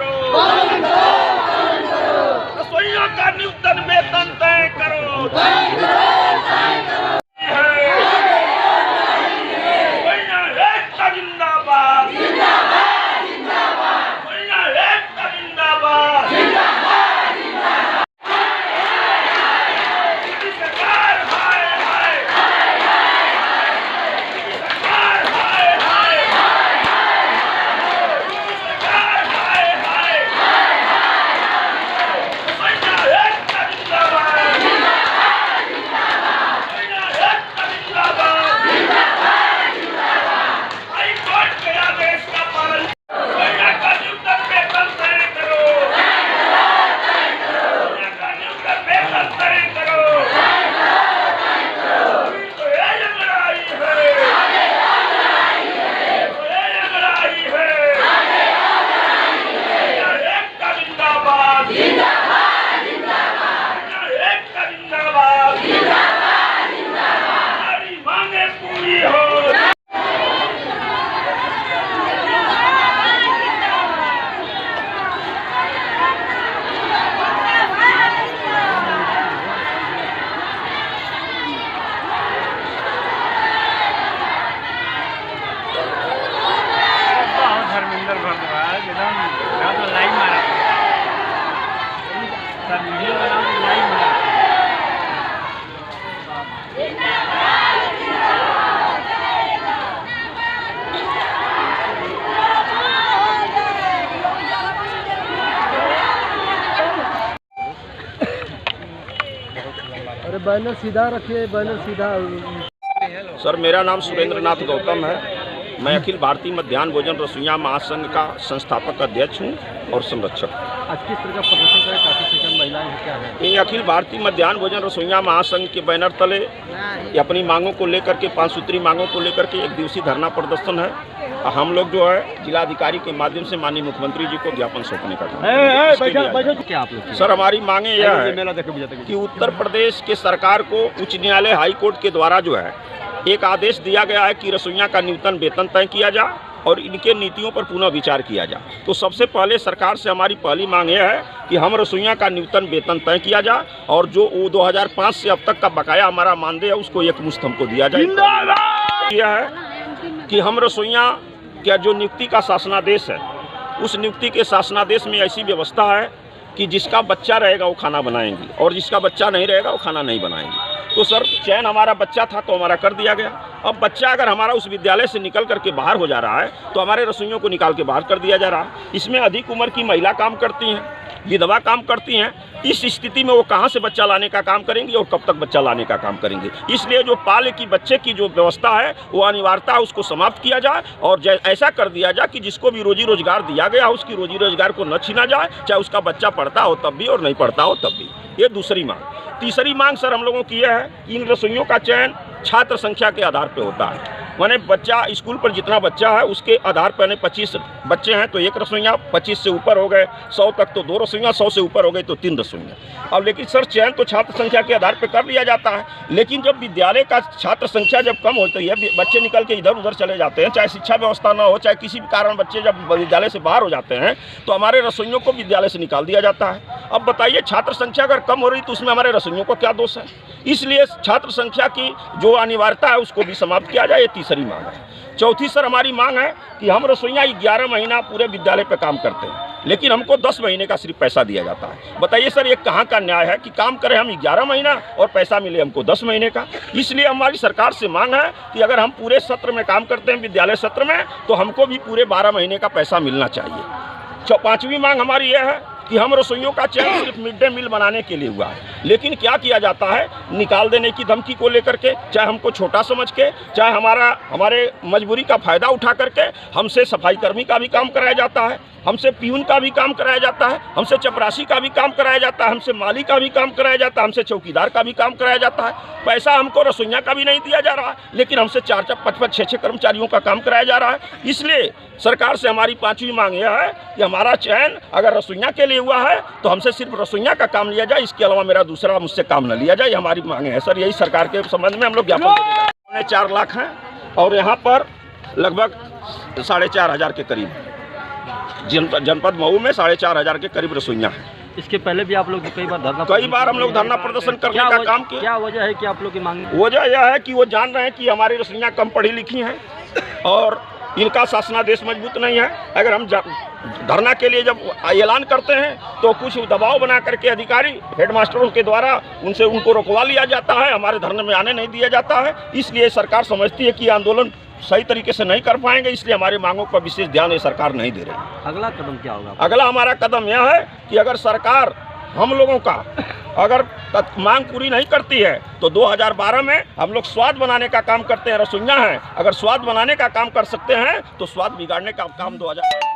करो, रसोइयों का न्यूनतम वेतन तय करो, जिंदाबाद, अरे बैनर सीधा रखिए, बैनर सीधा। सर, मेरा नाम सुरेंद्र नाथ गौतम है। मैं अखिल भारतीय मध्याह्न भोजन रसोइया महासंघ का संस्थापक अध्यक्ष हूं और संरक्षक। आज किस तरह का प्रदर्शन करें? काफी संख्या महिलाएं क्या है? ये अखिल भारतीय मध्याह्न भोजन रसोइया महासंघ के बैनर तले अपनी मांगों को लेकर के 5 सूत्री मांगों को लेकर के एक दिवसीय धरना प्रदर्शन है। हम लोग जो है जिलाधिकारी के माध्यम से माननीय मुख्यमंत्री जी को ज्ञापन सौंपने का क्या आप लोग? सर, हमारी मांगे यह है कि उत्तर प्रदेश के सरकार को उच्च न्यायालय हाई कोर्ट के द्वारा जो है एक आदेश दिया गया है कि रसोइया का न्यूनतम वेतन तय किया जाए और इनके नीतियों पर पुनः विचार किया जाए। तो सबसे पहले सरकार से हमारी पहली मांग यह है कि हम रसोइया का न्यूनतम वेतन तय किया जाए और जो 2005 से अब तक का बकाया हमारा मानदेय है उसको एकमुश्त हमको दिया जाए। यह है कि हम रसोइया का जो नियुक्ति का शासनादेश है उस नियुक्ति के शासनादेश में ऐसी व्यवस्था है कि जिसका बच्चा रहेगा वो खाना बनाएंगी और जिसका बच्चा नहीं रहेगा वो खाना नहीं बनाएंगी। तो सर, चयन हमारा बच्चा था तो हमारा कर दिया गया। अब बच्चा अगर हमारा उस विद्यालय से निकल करके बाहर हो जा रहा है तो हमारे रसोइयों को निकाल के बाहर कर दिया जा रहा है। इसमें अधिक उम्र की महिला काम करती हैं, विधवा काम करती हैं। इस स्थिति में वो कहाँ से बच्चा लाने का काम करेंगी और कब तक बच्चा लाने का काम करेंगे? इसलिए जो पाल की बच्चे की जो व्यवस्था है वो अनिवार्यता उसको समाप्त किया जाए और ऐसा कर दिया जाए कि जिसको भी रोजी रोजगार दिया गया उसकी रोजी रोजगार को न छीना जाए, चाहे उसका बच्चा पढ़ता हो तब भी और नहीं पढ़ता हो तब भी। ये दूसरी मांग। तीसरी मांग सर हम लोगों की यह है कि इन रसोइयों का चयन छात्र संख्या के आधार पर होता है। माने बच्चा स्कूल पर जितना बच्चा है उसके आधार पर 25 बच्चे हैं तो 1 रसोइया, 25 से ऊपर हो गए 100 तक तो 2 रसोइया, 100 से ऊपर हो गए तो 3 रसोइया। अब लेकिन सर चयन तो छात्र संख्या के आधार पर कर लिया जाता है, लेकिन जब विद्यालय का छात्र संख्या जब कम होती है, बच्चे निकल के इधर उधर चले जाते हैं, चाहे शिक्षा व्यवस्था ना हो, चाहे किसी भी कारण बच्चे जब विद्यालय से बाहर हो जाते हैं तो हमारे रसोइयों को विद्यालय से निकाल दिया जाता है। अब बताइए, छात्र संख्या अगर कम हो रही तो उसमें हमारे रसोइयों को क्या दोष है? इसलिए छात्र संख्या की जो अनिवार्यता है उसको भी समाप्त किया जाए। ये तीसरी मांग है। चौथी सर हमारी मांग है कि हम रसोइया 11 महीना पूरे विद्यालय पे काम करते हैं लेकिन हमको 10 महीने का सिर्फ पैसा दिया जाता है। बताइए सर, ये कहाँ का न्याय है कि काम करें हम 11 महीना और पैसा मिले हमको 10 महीने का? इसलिए हमारी सरकार से मांग है कि अगर हम पूरे सत्र में काम करते हैं विद्यालय सत्र में तो हमको भी पूरे 12 महीने का पैसा मिलना चाहिए। 5वीं मांग हमारी यह है कि हम रसोइयों का चयन सिर्फ मिड डे मील बनाने के लिए हुआ है, लेकिन क्या किया जाता है, निकाल देने की धमकी को लेकर के, चाहे हमको छोटा समझ के, चाहे हमारे मजबूरी का फ़ायदा उठा करके हमसे सफाई कर्मी का भी काम कराया जाता है, हमसे प्यून का भी काम कराया जाता है, हमसे चपरासी का भी काम कराया जाता है, हमसे माली का भी काम कराया जाता है, हमसे चौकीदार का भी काम कराया जाता है। पैसा हमको रसोइया का भी नहीं दिया जा रहा है, लेकिन हमसे 4-4, 5-5, 6-6 कर्मचारियों का काम कराया जा रहा है। इसलिए सरकार से हमारी 5वीं मांग यह है कि हमारा चयन अगर रसोइया के लिए हुआ है तो हमसे सिर्फ रसोइया का काम लिया जाए, इसके अलावा मेरा दूसरा मुझसे काम न लिया जाए। हमारी मांगे है सर, यही सरकार के संबंध में हम लोग ज्ञापन 4 लाख हैं और यहाँ पर लगभग 4,500 के करीब। जनपद मऊ में 4,500 के करीब रसोइयाँ हैं। इसके पहले भी आप लोग कई बार हम लोग धरना प्रदर्शन करने का काम किया। क्या वजह है कि आप लोग की मांग? वजह यह है कि वो जान रहे हैं कि हमारी रसोइयाँ कम पढ़ी लिखी हैं और इनका शासनादेश मजबूत नहीं है। अगर हम धरना के लिए जब ऐलान करते हैं तो कुछ दबाव बना करके अधिकारी हेडमास्टरों के द्वारा उनको रोकवा लिया जाता है, हमारे धरने में आने नहीं दिया जाता है। इसलिए सरकार समझती है कि आंदोलन सही तरीके से नहीं कर पाएंगे, इसलिए हमारी मांगों पर विशेष ध्यान ये सरकार नहीं दे रही। अगला कदम क्या होगा? अगला हमारा कदम यह है कि अगर सरकार हम लोगों का अगर मांग पूरी नहीं करती है तो 2012 में हम लोग स्वाद बनाने का काम करते हैं, रसोइयाँ हैं, अगर स्वाद बनाने का काम कर सकते हैं तो स्वाद बिगाड़ने का काम 2000